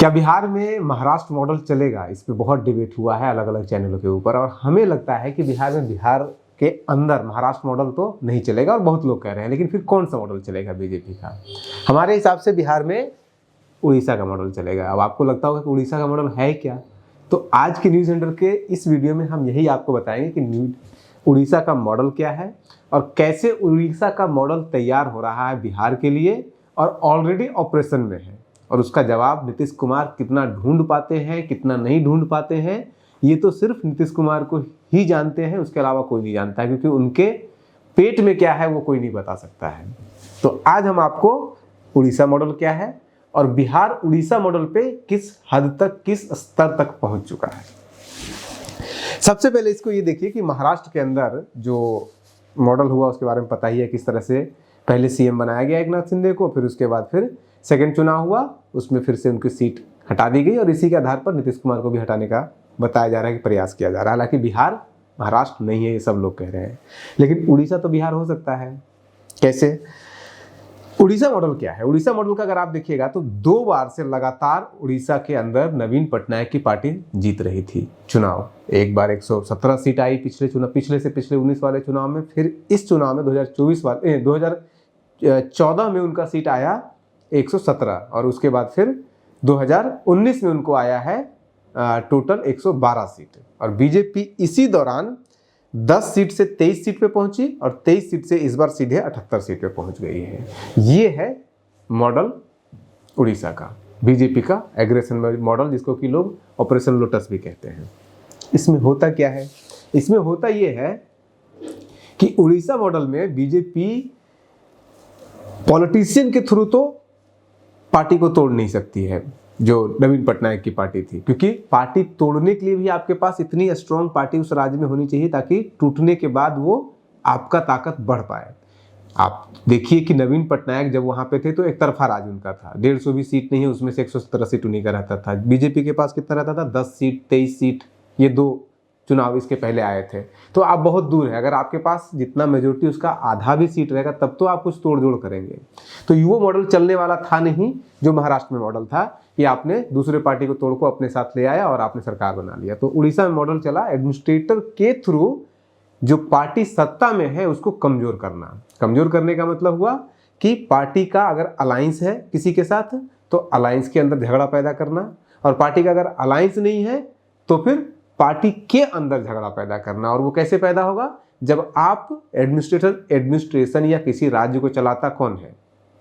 क्या बिहार में महाराष्ट्र मॉडल चलेगा? इस पे बहुत डिबेट हुआ है अलग अलग चैनलों के ऊपर, और हमें लगता है कि बिहार के अंदर महाराष्ट्र मॉडल तो नहीं चलेगा, और बहुत लोग कह रहे हैं। लेकिन फिर कौन सा मॉडल चलेगा बीजेपी का? हमारे हिसाब से बिहार में उड़ीसा का मॉडल चलेगा। अब आपको लगता होगा कि उड़ीसा का मॉडल है क्या, तो आज के न्यूज़ सेंटर के इस वीडियो में हम यही आपको बताएंगे कि उड़ीसा का मॉडल क्या है और कैसे उड़ीसा का मॉडल तैयार हो रहा है बिहार के लिए और ऑलरेडी ऑपरेशन में है, और उसका जवाब नीतीश कुमार कितना ढूंढ पाते हैं, कितना नहीं ढूंढ पाते हैं, ये तो सिर्फ नीतीश कुमार को ही जानते हैं, उसके अलावा कोई नहीं जानता है, क्योंकि उनके पेट में क्या है वो कोई नहीं बता सकता है। तो आज हम आपको उड़ीसा मॉडल क्या है और बिहार उड़ीसा मॉडल पे किस हद तक, किस स्तर तक पहुंच चुका है। सबसे पहले इसको ये देखिए कि महाराष्ट्र के अंदर जो मॉडल हुआ उसके बारे में पता ही है, किस तरह से पहले सीएम बनाया गया एकनाथ शिंदे को, फिर उसके बाद फिर सेकंड चुनाव हुआ, उसमें फिर से उनकी सीट हटा दी गई, और इसी के आधार पर नीतीश कुमार को भी हटाने का बताया जा रहा है कि प्रयास किया जा रहा है। हालांकि बिहार महाराष्ट्र नहीं है, ये सब लोग कह रहे हैं, लेकिन उड़ीसा तो बिहार हो सकता है। कैसे? उड़ीसा मॉडल क्या है? उड़ीसा मॉडल का अगर आप देखिएगा तो 2 बार से लगातार उड़ीसा के अंदर नवीन पटनायक की पार्टी जीत रही थी चुनाव। एक बार 117 सीट आई पिछले 19 वाले चुनाव में, फिर इस चुनाव में 2014 में उनका सीट आया 117, और उसके बाद फिर 2019 में उनको आया है टोटल 112 सीट, और बीजेपी इसी दौरान 10 सीट से 23 सीट पे पहुंची, और 23 सीट से इस बार सीधे 78 सीट पे पहुंच गई है। ये है मॉडल उड़ीसा का, बीजेपी का एग्रेशन मॉडल, जिसको कि लोग ऑपरेशन लोटस भी कहते हैं। इसमें होता क्या है? इसमें होता ये है कि उड़ीसा मॉडल में बीजेपी पॉलिटिशियन के थ्रू तो पार्टी को तोड़ नहीं सकती है, जो नवीन पटनायक की पार्टी थी, क्योंकि पार्टी तोड़ने के लिए भी आपके पास इतनी स्ट्रॉन्ग पार्टी उस राज्य में होनी चाहिए ताकि टूटने के बाद वो आपका ताकत बढ़ पाए। आप देखिए कि नवीन पटनायक जब वहां पे थे तो एक तरफा राज उनका था, 150 भी सीट नहीं है, उसमें से 117 सीट उन्हीं का रहता था। बीजेपी के पास कितना रहता था? 10 सीट, 23 सीट, ये 2 चुनाव इसके पहले आए थे। तो आप बहुत दूर है, अगर आपके पास जितना मेजोरिटी उसका आधा भी सीट रहेगा तब तो आप कुछ तोड़ जोड़ करेंगे। तो वो मॉडल चलने वाला था नहीं जो महाराष्ट्र में मॉडल था कि आपने दूसरे पार्टी को तोड़ को अपने साथ ले आया और आपने सरकार बना लिया। तो उड़ीसा में मॉडल चला एडमिनिस्ट्रेटर के थ्रू जो पार्टी सत्ता में है उसको कमजोर करना। कमजोर करने का मतलब हुआ कि पार्टी का अगर अलायंस है किसी के साथ तो अलायंस के अंदर झगड़ा पैदा करना, और पार्टी का अगर अलायंस नहीं है तो फिर पार्टी के अंदर झगड़ा पैदा करना। और वो कैसे पैदा होगा? जब आप एडमिनिस्ट्रेशन या किसी राज्य को चलाता कौन है?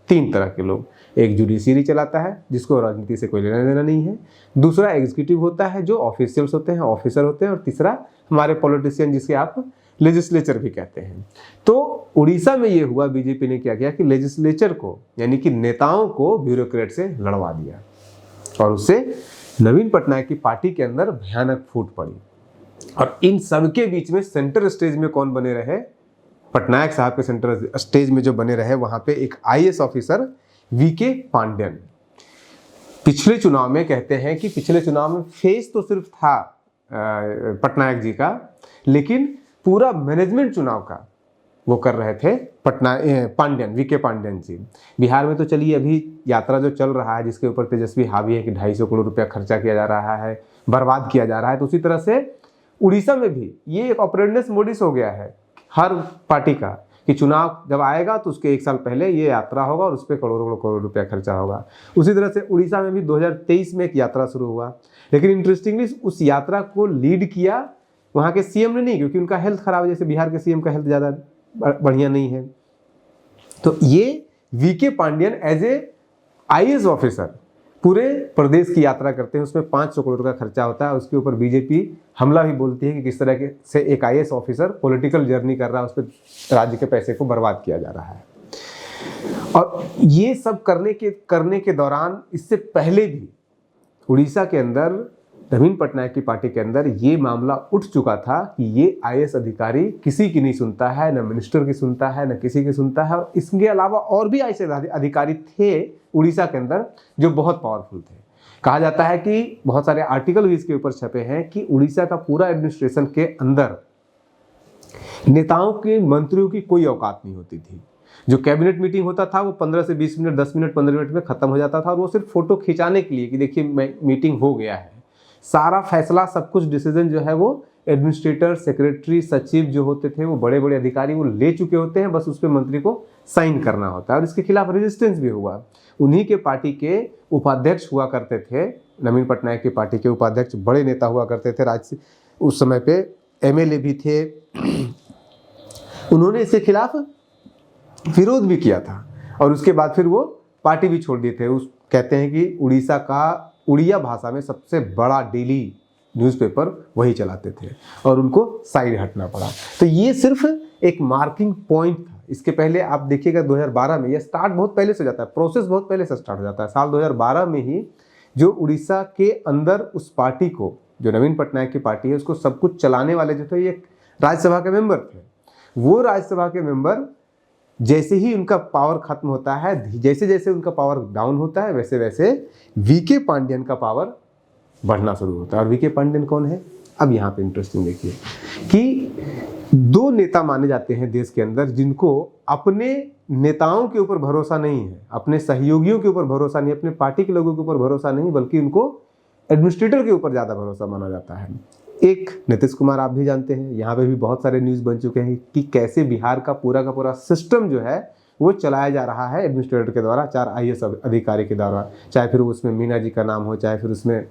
3 तरह के लोग। एक जुडिशियरी चलाता है जिसको राजनीति से कोई लेना देना नहीं है, दूसरा एग्जीक्यूटिव होता है जो ऑफिशियल्स होते हैं, ऑफिसर होते हैं, और तीसरा हमारे पॉलिटिशियन जिसके आप लेजिस्लेचर भी कहते हैं। तो उड़ीसा में ये हुआ, बीजेपी ने क्या किया कि लेजिस्लेचर को यानी कि नेताओं को ब्यूरोक्रेट से लड़वा दिया, और उससे नवीन पटनायक की पार्टी के अंदर भयानक फूट पड़ी। और इन सबके बीच में सेंटर स्टेज में कौन बने रहे? पटनायक साहब के सेंटर स्टेज में जो बने रहे वहां पे एक आईएएस ऑफिसर वीके पांड्यन। पिछले चुनाव में कहते हैं कि पिछले चुनाव में फेस तो सिर्फ था पटनायक जी का, लेकिन पूरा मैनेजमेंट चुनाव का वो कर रहे थे पांड्यन, वीके पांड्यन जी। बिहार में तो चलिए अभी यात्रा जो चल रहा है जिसके ऊपर तेजस्वी हावी है कि 250 करोड़ रुपया खर्चा किया जा रहा है, बर्बाद किया जा रहा है, तो उसी तरह से उड़ीसा में भी ये एक ऑपरेंडस मोडिस हो गया है हर पार्टी का कि चुनाव जब आएगा तो उसके 1 साल पहले ये यात्रा होगा और उस पर करोड़ों करोड़ रुपया खर्चा होगा। उसी तरह से उड़ीसा में भी 2023 में एक यात्रा शुरू हुआ, लेकिन इंटरेस्टिंगली उस यात्रा को लीड किया वहाँ के सीएम ने नहीं, क्योंकि उनका हेल्थ खराब है, जैसे बिहार के सीएम का हेल्थ ज़्यादा बढ़िया नहीं है। तो ये VK Pandian as a IAS officer पूरे प्रदेश की यात्रा करते हैं, उसमें 500 करोड़ का खर्चा होता है। उसके ऊपर बीजेपी हमला भी बोलती है कि किस तरह से एक आईएएस ऑफिसर पॉलिटिकल जर्नी कर रहा है, उस पर राज्य के पैसे को बर्बाद किया जा रहा है। और ये सब करने के दौरान इससे पहले भी उड़ीसा के अंदर नवीन पटनायक की पार्टी के अंदर ये मामला उठ चुका था कि ये आईएएस अधिकारी किसी की नहीं सुनता है, न मिनिस्टर की सुनता है, न किसी की सुनता है। और इसके अलावा और भी आईएएस अधिकारी थे उड़ीसा के अंदर जो बहुत पावरफुल थे। कहा जाता है कि बहुत सारे आर्टिकल भी इसके ऊपर छपे हैं कि उड़ीसा का पूरा एडमिनिस्ट्रेशन के अंदर नेताओं के, मंत्रियों की कोई औकात नहीं होती थी। जो कैबिनेट मीटिंग होता था वो 15 से 20 मिनट, 10 मिनट, 15 मिनट में खत्म हो जाता था और वो सिर्फ फोटो खिंचाने के लिए कि देखिए मीटिंग हो गया है। सारा फैसला, सब कुछ डिसीजन जो है वो एडमिनिस्ट्रेटर, सेक्रेटरी, सचिव जो होते थे, वो बड़े बड़े अधिकारी वो ले चुके होते हैं, बस उस पर मंत्री को साइन करना होता है। और इसके खिलाफ रेजिस्टेंस भी हुआ। उन्हीं के पार्टी के उपाध्यक्ष हुआ करते थे, नवीन पटनायक की पार्टी के उपाध्यक्ष बड़े नेता हुआ करते थे, राज्य उस समय पे एमएलए भी थे। उन्होंने इसके खिलाफ विरोध भी किया था और उसके बाद फिर वो पार्टी भी छोड़ दिए थे। उस कहते हैं कि उड़ीसा का उड़िया भाषा में सबसे बड़ा डेली न्यूज़पेपर वही चलाते थे और उनको साइड हटना पड़ा। तो ये सिर्फ एक मार्किंग पॉइंट था। इसके पहले आप देखिएगा 2012 में, ये स्टार्ट बहुत पहले से हो जाता है, प्रोसेस बहुत पहले से स्टार्ट हो जाता है। साल 2012 में ही जो उड़ीसा के अंदर उस पार्टी को, जो नवीन पटनायक की पार्टी है, उसको सब कुछ चलाने वाले जो थे, ये राज्यसभा के मेंबर थे। वो राज्यसभा के मेंबर जैसे ही उनका पावर खत्म होता है, जैसे जैसे उनका पावर डाउन होता है, वैसे वैसे वीके पांडियन का पावर बढ़ना शुरू होता है। और वीके पांडियन कौन है? अब यहाँ पे इंटरेस्टिंग देखिए कि दो नेता माने जाते हैं देश के अंदर जिनको अपने नेताओं के ऊपर भरोसा नहीं है, अपने सहयोगियों के ऊपर भरोसा नहीं, अपने पार्टी के लोगों के ऊपर भरोसा नहीं, बल्कि उनको एडमिनिस्ट्रेटर के ऊपर ज़्यादा भरोसा माना जाता है। एक नीतीश कुमार, आप भी जानते हैं, यहाँ पे भी बहुत सारे न्यूज़ बन चुके हैं कि कैसे बिहार का पूरा सिस्टम जो है वो चलाया जा रहा है एडमिनिस्ट्रेटर के द्वारा, 4 IAS अधिकारी के द्वारा। चाहे फिर उसमें मीना जी का नाम हो, चाहे फिर उसमें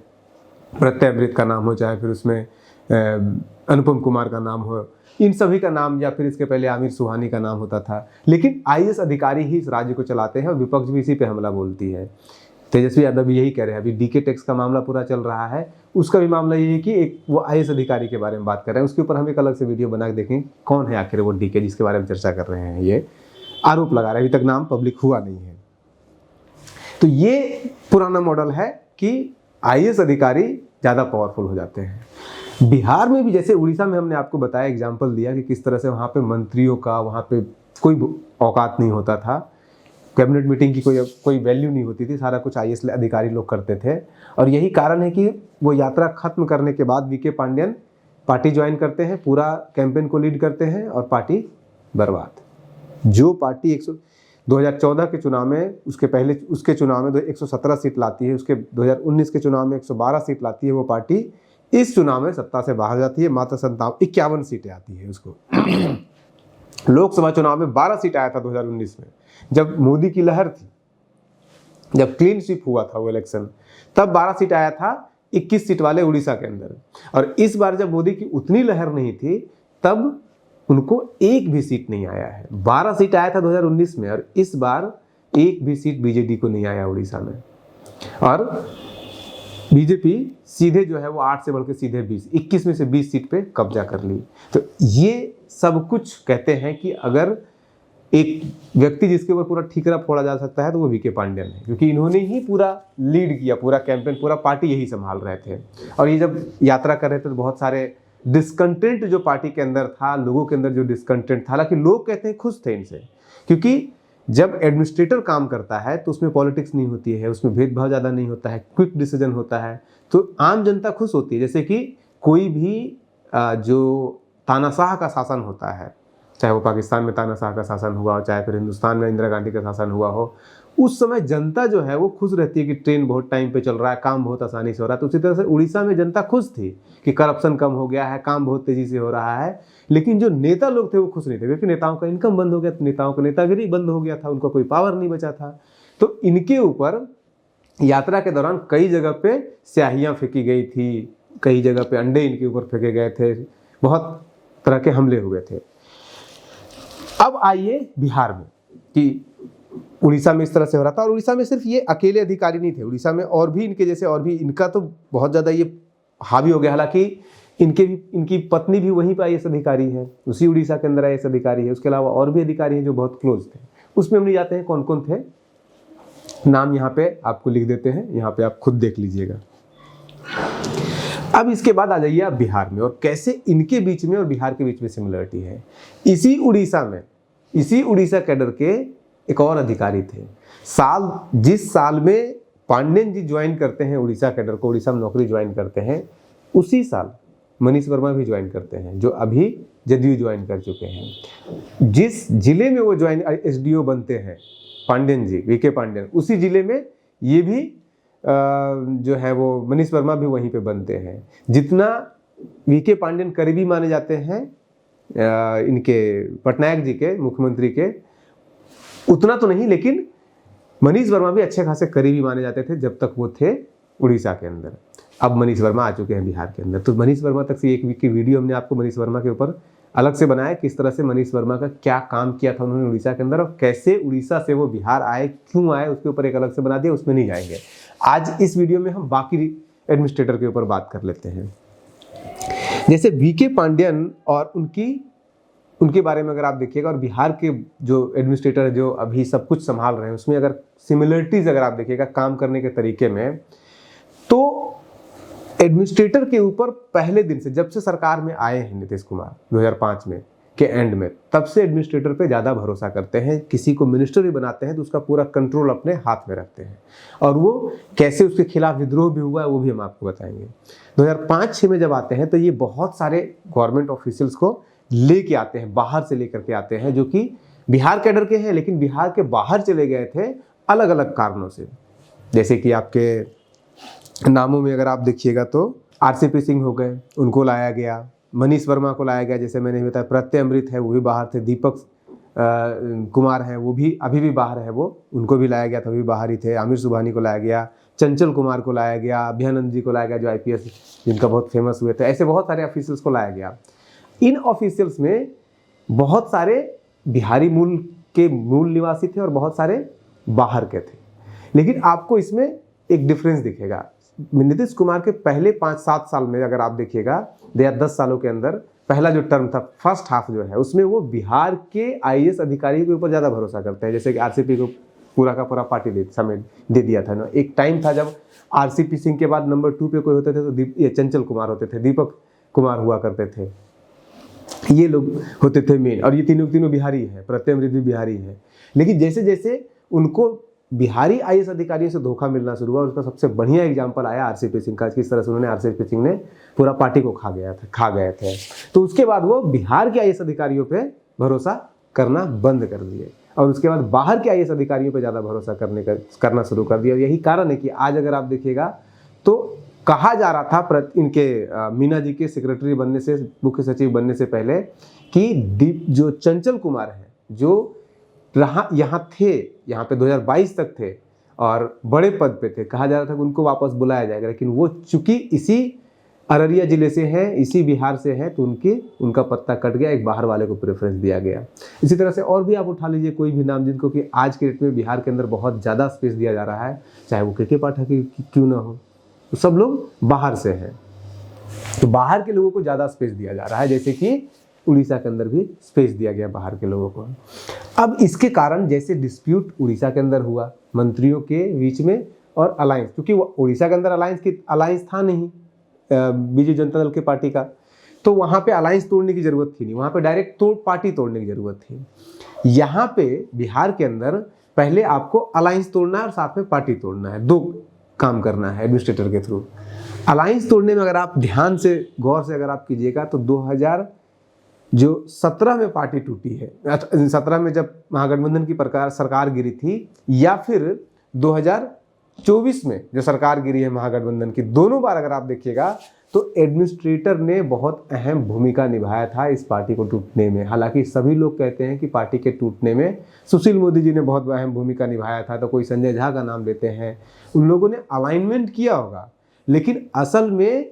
प्रत्यय अमृत का नाम हो, चाहे फिर उसमें अनुपम कुमार का नाम हो, इन सभी का नाम, या फिर इसके पहले आमिर सुहानी का नाम होता था। लेकिन IAS अधिकारी ही इस राज्य को चलाते हैं और विपक्ष भी इसी पे हमला बोलती है। तेजस्वी यादव भी यही कह रहे हैं। अभी DK टैक्स का मामला पूरा चल रहा है, उसका भी मामला ये है कि एक वो IAS अधिकारी के बारे में बात कर रहे हैं। उसके ऊपर हम एक अलग से वीडियो बना के देखें कौन है आखिर वो DK जिसके बारे में चर्चा कर रहे हैं, ये आरोप लगा रहे हैं, अभी तक नाम पब्लिक हुआ नहीं है। तो ये पुराना मॉडल है कि IAS अधिकारी ज़्यादा पावरफुल हो जाते हैं। बिहार में भी, जैसे उड़ीसा में हमने आपको बताया, एग्जाम्पल दिया कि किस तरह से वहाँ पे मंत्रियों का वहाँ पे कोई औकात नहीं होता था, कैबिनेट मीटिंग की कोई वैल्यू नहीं होती थी, सारा कुछ IAS अधिकारी लोग करते थे। और यही कारण है कि वो यात्रा खत्म करने के बाद वीके पांडियन पार्टी ज्वाइन करते हैं, पूरा कैंपेन को लीड करते हैं और पार्टी बर्बाद। जो पार्टी 2014 के चुनाव में, उसके पहले उसके चुनाव में 117 सीट लाती है, उसके 2019 के चुनाव में 112 सीट लाती है, वो पार्टी इस चुनाव में सत्ता से बाहर जाती है, मात्र 51 सीटें आती है उसको। लोकसभा चुनाव में 12 सीट आया था 2019 में, जब मोदी की लहर थी, जब क्लीन स्वीप हुआ था वो इलेक्शन, तब 12 सीट आया था 21 सीट वाले उड़ीसा के अंदर। और इस बार जब मोदी की उतनी लहर नहीं थी, तब उनको एक भी सीट नहीं आया है। 12 सीट आया था 2019 में और इस बार एक भी सीट बीजेडी को नहीं आया उड़ीसा में। और बीजेपी सीधे जो है वो 8 से बढ़ के सीधे 21 में से 20 सीट पे कब्जा कर ली। तो ये सब कुछ कहते हैं कि अगर एक व्यक्ति जिसके ऊपर पूरा ठीकरा फोड़ा जा सकता है तो वो वीके पांडियन है, क्योंकि इन्होंने ही पूरा लीड किया, पूरा कैंपेन, पूरा पार्टी यही संभाल रहे थे। और ये जब यात्रा कर रहे थे तो बहुत सारे डिस्कंटेंट जो पार्टी के अंदर था, लोगों के अंदर जो डिस्कंटेंट था, हालांकि लोग कहते हैं खुश थे इनसे, क्योंकि जब एडमिनिस्ट्रेटर काम करता है तो उसमें पॉलिटिक्स नहीं होती है, उसमें भेदभाव ज़्यादा नहीं होता है, क्विक डिसीजन होता है, तो आम जनता खुश होती है। जैसे कि कोई भी जो तानाशाह का शासन होता है, चाहे वो पाकिस्तान में तानाशाह का शासन हुआ हो, चाहे फिर हिंदुस्तान में इंदिरा गांधी का शासन हुआ हो, उस समय जनता जो है वो खुश रहती है कि ट्रेन बहुत टाइम पे चल रहा है, काम बहुत आसानी से हो रहा है। तो उसी तरह से उड़ीसा में जनता खुश थी कि करप्शन कम हो गया है, काम बहुत तेजी से हो रहा है। लेकिन जो नेता लोग थे वो खुश नहीं थे, क्योंकि नेताओं का इनकम बंद हो गया, तो नेताओं का नेतागिरी बंद हो गया था, उनका कोई पावर नहीं बचा था। तो इनके ऊपर यात्रा के दौरान कई जगह पे स्याहियाँ फेंकी गई थी, कई जगह पे अंडे इनके ऊपर फेंके गए थे, बहुत तरह के हमले हुए थे। अब आइए बिहार में, कि उड़ीसा में इस तरह से हो रहा था। और उड़ीसा में सिर्फ ये अकेले अधिकारी नहीं थे, उड़ीसा में और भी इनके जैसे, और भी इनका तो बहुत ज़्यादा ये हावी हो गया। हालांकि इनकी पत्नी भी वहीं पर IAS अधिकारी है, उसी उड़ीसा के अंदर IAS अधिकारी है। उसके अलावा और भी अधिकारी हैं जो बहुत क्लोज थे। उसमें हम नहीं जाते हैं कौन कौन थे, नाम यहाँ पे आपको लिख देते हैं, यहाँ पे आप खुद देख लीजिएगा। अब इसके बाद आ जाइए आप बिहार में, और कैसे इनके बीच में और बिहार के बीच में सिमिलरिटी है। इसी उड़ीसा कैडर के एक और अधिकारी थे। जिस साल में पांडियन जी ज्वाइन करते हैं उड़ीसा कैडर को, उड़ीसा में नौकरी ज्वाइन करते हैं, उसी साल मनीष वर्मा भी ज्वाइन करते हैं, जो अभी जदयू ज्वाइन कर चुके हैं। जिस जिले में वो ज्वाइन एसडीओ बनते हैं पांडेयन जी, वीके पांडेयन, उसी जिले में ये भी जो है वो मनीष वर्मा भी वहीं पे बनते हैं। जितना वीके पांडेयन करीबी माने जाते हैं इनके पटनायक जी के, मुख्यमंत्री के, उतना तो नहीं, लेकिन मनीष वर्मा भी अच्छे खासे करीबी माने जाते थे जब तक वो थे उड़ीसा के अंदर। अब मनीष वर्मा आ चुके हैं बिहार के अंदर, तो मनीष वर्मा तक से एक वीक की वीडियो हमने आपको मनीष वर्मा के ऊपर अलग से बनाया, किस तरह से मनीष वर्मा का क्या काम किया था उन्होंने उड़ीसा के अंदर और कैसे उड़ीसा से वो बिहार आए, क्यों आए, उसके ऊपर एक अलग से बना दिया, उसमें नहीं जाएंगे। आज इस वीडियो में हम बाकी एडमिनिस्ट्रेटर के ऊपर बात कर लेते हैं। जैसे वीके पांडेयन और उनके बारे में अगर आप देखिएगा, और बिहार के जो एडमिनिस्ट्रेटर है जो अभी सब कुछ संभाल रहे हैं, उसमें अगर सिमिलरिटीज अगर आप देखिएगा काम करने के तरीके में, तो एडमिनिस्ट्रेटर के ऊपर पहले दिन से, जब से सरकार में आए हैं नीतीश कुमार 2005 में के एंड में, तब से एडमिनिस्ट्रेटर पे ज़्यादा भरोसा करते हैं। किसी को मिनिस्टर भी बनाते हैं तो उसका पूरा कंट्रोल अपने हाथ में रखते हैं, और वो कैसे उसके खिलाफ विद्रोह भी हुआ है वो भी हम आपको बताएंगे। 2005-06 में जब आते हैं तो ये बहुत सारे गवर्नमेंट ऑफिशियल्स को लेके आते हैं, बाहर से लेकर के आते हैं, जो कि बिहार कैडर के हैं लेकिन बिहार के बाहर चले गए थे अलग अलग कारणों से। जैसे कि आपके नामों में अगर आप देखिएगा तो आरसीपी सिंह हो गए, उनको लाया गया, मनीष वर्मा को लाया गया, जैसे मैंने बताया, प्रत्यय अमृत है वो भी बाहर थे, दीपक कुमार हैं वो भी अभी भी बाहर है, वो उनको भी लाया गया था, वो भी बाहर ही थे, आमिर सुबहानी को लाया गया, चंचल कुमार को लाया गया, अभयानंद जी को लाया गया जो IPS जिनका बहुत फेमस हुए थे, ऐसे बहुत सारे ऑफिशियल्स को लाया गया। इन ऑफिशियल्स में बहुत सारे बिहारी मूल निवासी थे और बहुत सारे बाहर के थे, लेकिन आपको इसमें एक डिफरेंस दिखेगा। नीतीश कुमार के पहले 5-7 साल में अगर आप देखिएगा, या 10 सालों के अंदर पहला जो टर्म था, फर्स्ट हाफ जो है, उसमें वो बिहार के IAS अधिकारियों के ऊपर ज़्यादा भरोसा करते हैं। जैसे कि आरसीपी को पूरा का पूरा पार्टी समय दे दिया था ना। एक टाइम था जब आरसीपी सिंह के बाद नंबर 2 पे कोई होते थे तो ये चंचल कुमार होते थे, दीपक कुमार हुआ करते थे, ये लोग होते थे मेन, और ये तीनों बिहारी है, प्रत्यय अमृत भी बिहारी है। लेकिन जैसे जैसे उनको बिहारी IAS अधिकारियों से धोखा मिलना शुरू हुआ, उसका सबसे बढ़िया एग्जांपल आया आरसीपी सिंह का, किस तरह से उन्होंने आरसीपी सिंह ने पूरा पार्टी को खा गए थे। तो उसके बाद वो बिहार के IAS अधिकारियों पे भरोसा करना बंद कर दिए, और उसके बाद बाहर के IAS अधिकारियों पे ज़्यादा भरोसा करना शुरू कर दिया। यही कारण है कि आज अगर आप देखिएगा तो कहा जा रहा था इनके मीना जी के सेक्रेटरी बनने से, मुख्य सचिव बनने से पहले, कि जो चंचल कुमार है जो यहाँ पे 2022 तक थे और बड़े पद पे थे, कहा जा रहा था कि उनको वापस बुलाया जाएगा, लेकिन वो चूंकि इसी अररिया जिले से हैं, इसी बिहार से हैं, तो उनका पत्ता कट गया, एक बाहर वाले को प्रेफरेंस दिया गया। इसी तरह से और भी आप उठा लीजिए कोई भी नाम जिनको कि आज के डेट में बिहार के अंदर बहुत ज़्यादा स्पेस दिया जा रहा है, चाहे वो के पाठक क्यों ना हो, तो सब लोग बाहर से हैं, तो बाहर के लोगों को ज़्यादा स्पेस दिया जा रहा है, जैसे कि उड़ीसा के अंदर भी स्पेस दिया गया बाहर के लोगों को। अब इसके कारण जैसे डिस्प्यूट उड़ीसा के अंदर हुआ मंत्रियों के बीच में और अलायंस, क्योंकि उड़ीसा के अंदर अलायंस था नहीं बीजेपी जनता दल के पार्टी का, तो वहाँ पे अलायंस तोड़ने की जरूरत थी नहीं, वहाँ पे डायरेक्ट पार्टी तोड़ने की जरूरत थी। यहाँ पे बिहार के अंदर पहले आपको अलायंस तोड़ना है और साथ में पार्टी तोड़ना है, 2 काम करना है एडमिनिस्ट्रेटर के थ्रू। अलायंस तोड़ने में अगर आप ध्यान से गौर से अगर आप कीजिएगा तो 2017 में पार्टी टूटी है, 17 में जब महागठबंधन की सरकार गिरी थी, या फिर 2024 में जो सरकार गिरी है महागठबंधन की, दोनों बार अगर आप देखिएगा तो एडमिनिस्ट्रेटर ने बहुत अहम भूमिका निभाया था इस पार्टी को टूटने में। हालांकि सभी लोग कहते हैं कि पार्टी के टूटने में सुशील मोदी जी ने बहुत अहम भूमिका निभाया था, तो कोई संजय झा का नाम देते हैं, उन लोगों ने अलाइनमेंट किया होगा, लेकिन असल में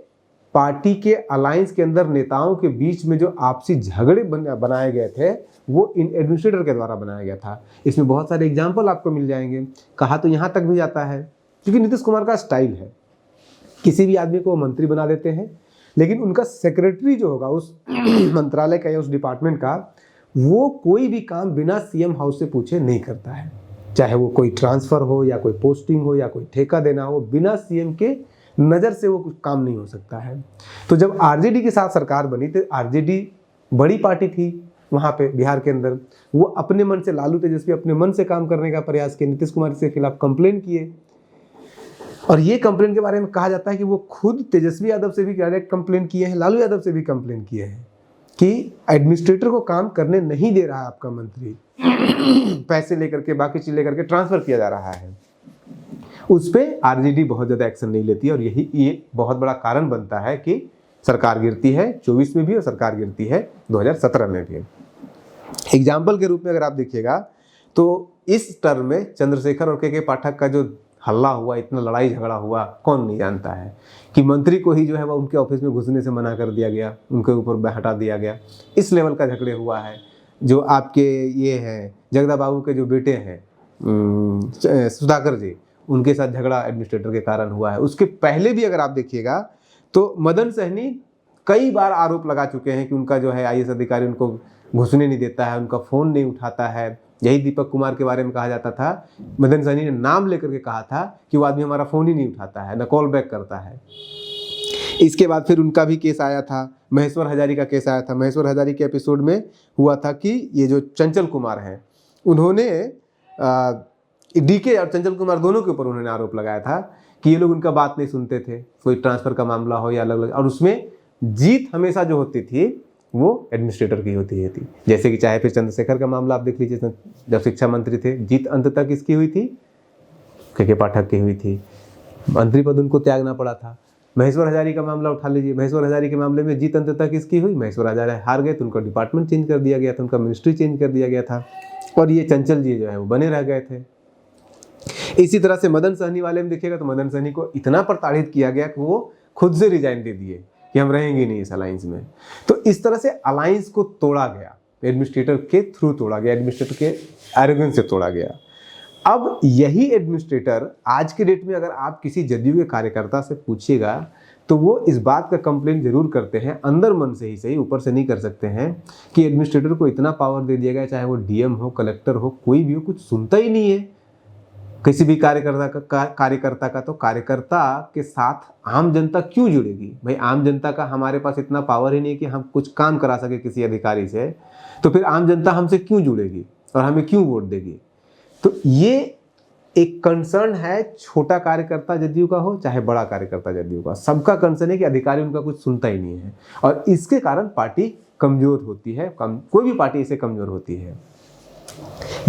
पार्टी के अलायंस के अंदर नेताओं के बीच में जो आपसी झगड़े बनाए गए थे वो इन एडमिनिस्ट्रेटर के द्वारा बनाया गया था। इसमें बहुत सारे एग्जाम्पल आपको मिल जाएंगे। कहा तो यहाँ तक भी जाता है, क्योंकि नीतीश कुमार का स्टाइल है, किसी भी आदमी को मंत्री बना देते हैं, लेकिन उनका सेक्रेटरी जो होगा उस मंत्रालय का या उस डिपार्टमेंट का, वो कोई भी काम बिना CM हाउस से पूछे नहीं करता है, चाहे वो कोई ट्रांसफर हो या कोई पोस्टिंग हो या कोई ठेका देना हो, बिना CM के नज़र से वो कुछ काम नहीं हो सकता है। तो जब RJD के साथ सरकार बनी तो RJD बड़ी पार्टी थी वहाँ पे बिहार के अंदर, वो अपने मन से, लालू तेजस्वी अपने मन से काम करने का प्रयास किए, नीतीश कुमार के खिलाफ कंप्लेन किए, और ये कंप्लेन के बारे में कहा जाता है कि वो खुद तेजस्वी यादव से भी डायरेक्ट कंप्लेन किए हैं, लालू यादव से भी कंप्लेन किए हैं। कि एडमिनिस्ट्रेटर को काम करने नहीं दे रहा है आपका मंत्री, पैसे लेकर के बाकी चीज लेकर के ट्रांसफर किया जा रहा है, उस पर आरजेडी बहुत ज़्यादा एक्शन नहीं लेती है। और ये बहुत बड़ा कारण बनता है कि सरकार गिरती है 24 में भी और सरकार गिरती है 2017 में भी। एग्जाम्पल के रूप में अगर आप देखिएगा तो इस टर्म में चंद्रशेखर और के पाठक का जो हल्ला हुआ, इतना लड़ाई झगड़ा हुआ, कौन नहीं जानता है कि मंत्री को ही जो है वह उनके ऑफिस में घुसने से मना कर दिया गया, उनके ऊपर हटा दिया गया। इस लेवल का झगड़े हुआ है। जो आपके ये हैं जगदा बाबू के जो बेटे हैं सुधाकर जी, उनके साथ झगड़ा एडमिनिस्ट्रेटर के कारण हुआ है। उसके पहले भी अगर आप देखिएगा तो मदन सहनी कई बार आरोप लगा चुके हैं कि उनका जो है आईएएस अधिकारी उनको घुसने नहीं देता है, उनका फ़ोन नहीं उठाता है। यही दीपक कुमार के बारे में कहा जाता था, मदन सहनी ने नाम लेकर के कहा था कि वो आदमी हमारा फ़ोन ही नहीं उठाता है, न कॉल बैक करता है। इसके बाद फिर उनका भी केस आया था, महेश्वर हजारी का केस आया था। महेश्वर हजारी के एपिसोड में हुआ था कि ये जो चंचल कुमार हैं, उन्होंने डीके और चंचल कुमार दोनों के ऊपर उन्होंने आरोप लगाया था कि ये लोग उनका बात नहीं सुनते थे, कोई ट्रांसफ़र का मामला हो या अलग अलग, और उसमें जीत हमेशा जो होती थी वो एडमिनिस्ट्रेटर की होती थी। जैसे कि चाहे फिर चंद्रशेखर का मामला आप देख लीजिए, जब शिक्षा मंत्री थे, जीत अंत तक किसकी हुई थी? के पाठक की हुई थी। मंत्री पद उनको त्यागना पड़ा था। महेश्वर हजारी का मामला उठा लीजिए, महेश्वर हजारी के मामले में जीत अंत तक किसकी हुई? महेश्वर हजारी हार गए तो उनका डिपार्टमेंट चेंज कर दिया गया था, उनका मिनिस्ट्री चेंज कर दिया गया था, और ये चंचल जी जो है वो बने रह गए थे। इसी तरह से मदन सहनी वाले में देखिएगा तो मदन सहनी को इतना प्रताड़ित किया गया कि वो खुद से रिजाइन दे दिए कि हम रहेंगे नहीं इस अलायंस में। तो इस तरह से अलायंस को तोड़ा गया, एडमिनिस्ट्रेटर के थ्रू तोड़ा गया, एडमिनिस्ट्रेटर के एरोगेंस से तोड़ा गया। अब यही एडमिनिस्ट्रेटर आज के डेट में अगर आप किसी जदयू के कार्यकर्ता से पूछिएगा तो वो इस बात का कंप्लेन जरूर करते हैं, अंदर मन से ही सही, ऊपर से नहीं कर सकते हैं, कि एडमिनिस्ट्रेटर को इतना पावर दे दिया गया, चाहे वो डीएम हो, कलेक्टर हो, कोई भी हो, कुछ सुनता ही नहीं है किसी भी कार्यकर्ता का। तो कार्यकर्ता के साथ आम जनता क्यों जुड़ेगी? भाई आम जनता का हमारे पास इतना पावर ही नहीं कि हम कुछ काम करा सके किसी अधिकारी से, तो फिर आम जनता हमसे क्यों जुड़ेगी और हमें क्यों वोट देगी? तो ये एक कंसर्न है, छोटा कार्यकर्ता जदयू का हो चाहे बड़ा कार्यकर्ता जदयू का, सबका कंसर्न है कि अधिकारी उनका कुछ सुनता ही नहीं है, और इसके कारण पार्टी कमजोर होती है। कोई भी पार्टी इससे कमजोर होती है।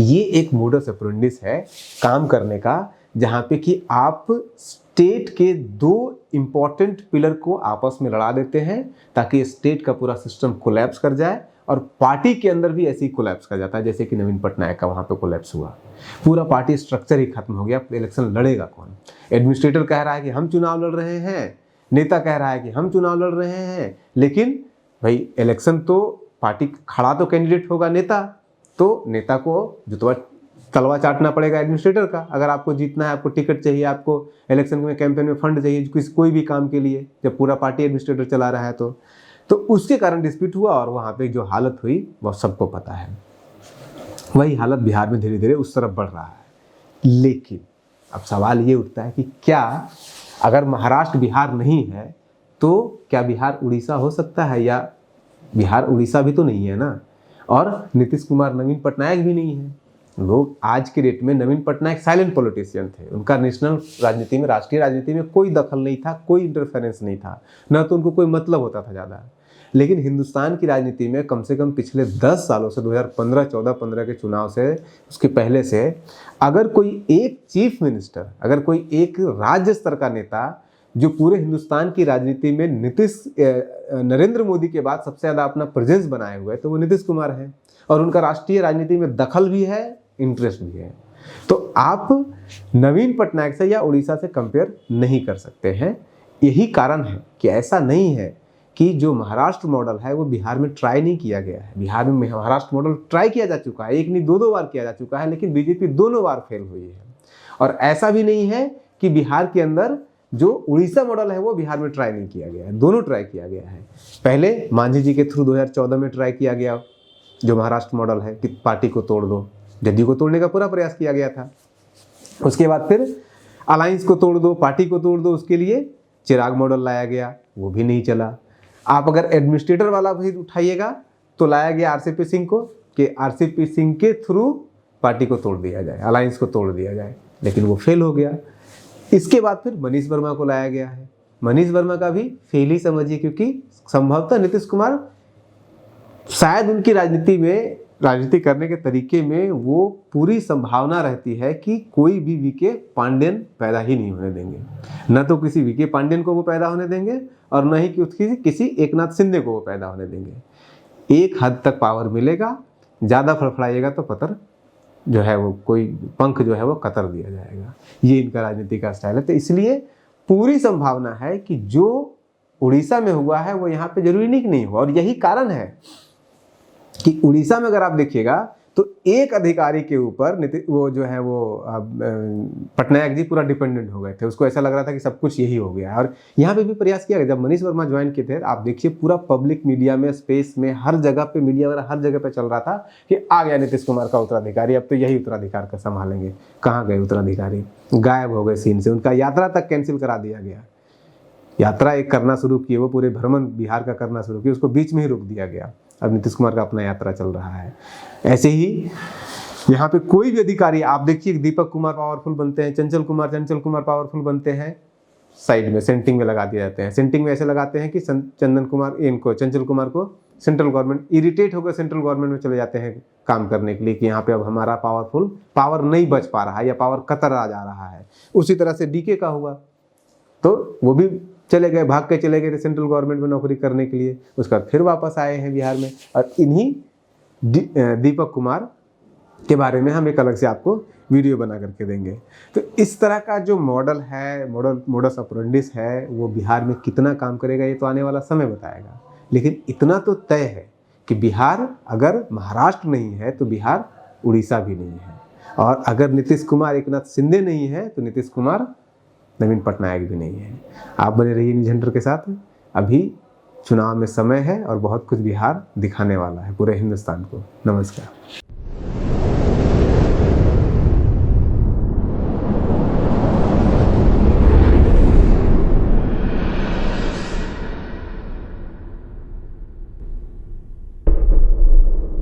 ये एक मोडस ऑपरेंडिस है काम करने का, जहां पे कि आप स्टेट के दो इंपॉर्टेंट पिलर को आपस में लड़ा देते हैं ताकि स्टेट का पूरा सिस्टम कोलैप्स कर जाए, और पार्टी के अंदर भी ऐसे ही कोलैप्स कर जाता है जैसे कि नवीन पटनायक का वहां पे कोलैप्स हुआ। पूरा पार्टी स्ट्रक्चर ही खत्म हो गया। इलेक्शन लड़ेगा कौन? एडमिनिस्ट्रेटर कह रहा है कि हम चुनाव लड़ रहे हैं, नेता कह रहा है कि हम चुनाव लड़ रहे हैं, लेकिन भाई इलेक्शन तो पार्टी खड़ा तो कैंडिडेट होगा नेता, तो नेता को जुतवा तलवा चाटना पड़ेगा एडमिनिस्ट्रेटर का। अगर आपको जीतना है, आपको टिकट चाहिए, आपको इलेक्शन में कैंपेन में फंड चाहिए कोई भी काम के लिए, जब पूरा पार्टी एडमिनिस्ट्रेटर चला रहा है तो उसके कारण डिस्प्यूट हुआ, और वहाँ पे जो हालत हुई वो सबको पता है। वही हालत बिहार में धीरे धीरे उस तरफ बढ़ रहा है। लेकिन अब सवाल ये उठता है कि क्या अगर महाराष्ट्र बिहार नहीं है तो क्या बिहार उड़ीसा हो सकता है? या बिहार उड़ीसा भी तो नहीं है ना, और नीतीश कुमार नवीन पटनायक भी नहीं है। लोग आज के डेट में, नवीन पटनायक साइलेंट पॉलिटिशियन थे, उनका नेशनल राजनीति में, राष्ट्रीय राजनीति में कोई दखल नहीं था, कोई इंटरफेरेंस नहीं था, ना तो उनको कोई मतलब होता था ज़्यादा। लेकिन हिंदुस्तान की राजनीति में कम से कम पिछले 10 सालों से, 2015, 14-15 के चुनाव से, उसके पहले से, अगर कोई एक चीफ मिनिस्टर, अगर कोई एक राज्य स्तर का नेता जो पूरे हिंदुस्तान की राजनीति में नरेंद्र मोदी के बाद सबसे ज़्यादा अपना प्रेजेंस बनाए हुए, तो वो नीतीश कुमार हैं, और उनका राष्ट्रीय राजनीति में दखल भी है, इंटरेस्ट भी है। तो आप नवीन पटनायक से या उड़ीसा से कंपेयर नहीं कर सकते हैं। यही कारण है कि ऐसा नहीं है कि जो महाराष्ट्र मॉडल है वो बिहार में ट्राई नहीं किया गया है। बिहार में महाराष्ट्र मॉडल ट्राई किया जा चुका है, एक नहीं 2 बार किया जा चुका है, लेकिन बीजेपी दोनों बार फेल हुई है। और ऐसा भी नहीं है कि बिहार के अंदर जो उड़ीसा मॉडल है वो बिहार में ट्राई नहीं किया गया है, दोनों ट्राई किया गया है। पहले मांझी जी के थ्रू 2014 में ट्राई किया गया जो महाराष्ट्र मॉडल है कि पार्टी को तोड़ दो, जदयू को तोड़ने का पूरा प्रयास किया गया था। उसके बाद फिर अलायंस को तोड़ दो, पार्टी को तोड़ दो, उसके लिए चिराग मॉडल लाया गया, वो भी नहीं चला। आप अगर एडमिनिस्ट्रेटर वाला भी उठाइएगा तो लाया गया आरसीपी सिंह को, कि आरसीपी सिंह के थ्रू पार्टी को तोड़ दिया जाए, अलायंस को तोड़ दिया जाए, लेकिन वो फेल हो गया। इसके बाद फिर मनीष वर्मा को लाया गया है। मनीष वर्मा का भी फेल ही समझिए, क्योंकि संभवतः नीतीश कुमार शायद उनकी राजनीति करने के तरीके में वो पूरी संभावना रहती है कि कोई भी वीके पांडेयन पैदा ही नहीं होने देंगे। न तो किसी वीके पांडेयन को वो पैदा होने देंगे और न ही किसी एकनाथ शिंदे को वो पैदा होने देंगे। एक हद तक पावर मिलेगा, ज़्यादा फड़फड़ाइएगा तो पतर जो है वो कोई पंख जो है वो कतर दिया जाएगा। ये इनका राजनीति का स्टाइल है। तो इसलिए पूरी संभावना है कि जो उड़ीसा में हुआ है वो यहाँ पे जरूरी नहीं हुआ। और यही कारण है कि उड़ीसा में अगर आप देखिएगा तो एक अधिकारी के ऊपर वो जो है वो पटनायक जी पूरा डिपेंडेंट हो गए थे। उसको ऐसा लग रहा था कि सब कुछ यही हो गया है। और यहाँ पे भी प्रयास किया गया। जब मनीष वर्मा ज्वाइन किए थे, आप देखिए पूरा पब्लिक मीडिया में, स्पेस में, हर जगह पे, मीडिया वगैरह हर जगह पे चल रहा था कि आ गया नीतीश कुमार का उत्तराधिकारी, अब तो यही उत्तराधिकार का संभालेंगे। कहाँ गए उत्तराधिकारी? गायब हो गए सीन से। उनका यात्रा तक कैंसिल करा दिया गया। यात्रा एक करना शुरू किए, वो पूरे भ्रमण बिहार का करना शुरू किए, उसको बीच में ही रोक दिया गया। अब नीतीश कुमार का अपना यात्रा चल रहा है। ऐसे ही यहाँ पे कोई भी अधिकारी आप देखिए, दीपक कुमार पावरफुल बनते हैं, चंचल कुमार पावरफुल बनते हैं, साइड में सेंटिंग में लगा दिए जाते हैं। सेंटिंग में ऐसे लगाते हैं कि चंचल कुमार को सेंट्रल गवर्नमेंट इरिटेट होकर सेंट्रल गवर्नमेंट में चले जाते हैं काम करने के लिए कि यहाँ पे अब हमारा पावर नहीं बच पा रहा है या पावर कतर आ जा रहा है। उसी तरह से डीके का हुआ, तो वो भी चले गए, भाग के चले गए थे सेंट्रल गवर्नमेंट में नौकरी करने के लिए। उसके बाद फिर वापस आए हैं बिहार में। और इन्हीं दीपक कुमार के बारे में हम एक अलग से आपको वीडियो बना करके देंगे। तो इस तरह का जो मॉडल है, मोडस ऑपरेंडिस है, वो बिहार में कितना काम करेगा ये तो आने वाला समय बताएगा। लेकिन इतना तो तय है कि बिहार अगर महाराष्ट्र नहीं है तो बिहार उड़ीसा भी नहीं है। और अगर नीतीश कुमार एकनाथ शिंदे नहीं है तो नीतीश कुमार नवीन पटनायक भी नहीं है। आप बने रहिए न्यूज़ हंटर के साथ। अभी चुनाव में समय है और बहुत कुछ बिहार दिखाने वाला है पूरे हिंदुस्तान को। नमस्कार।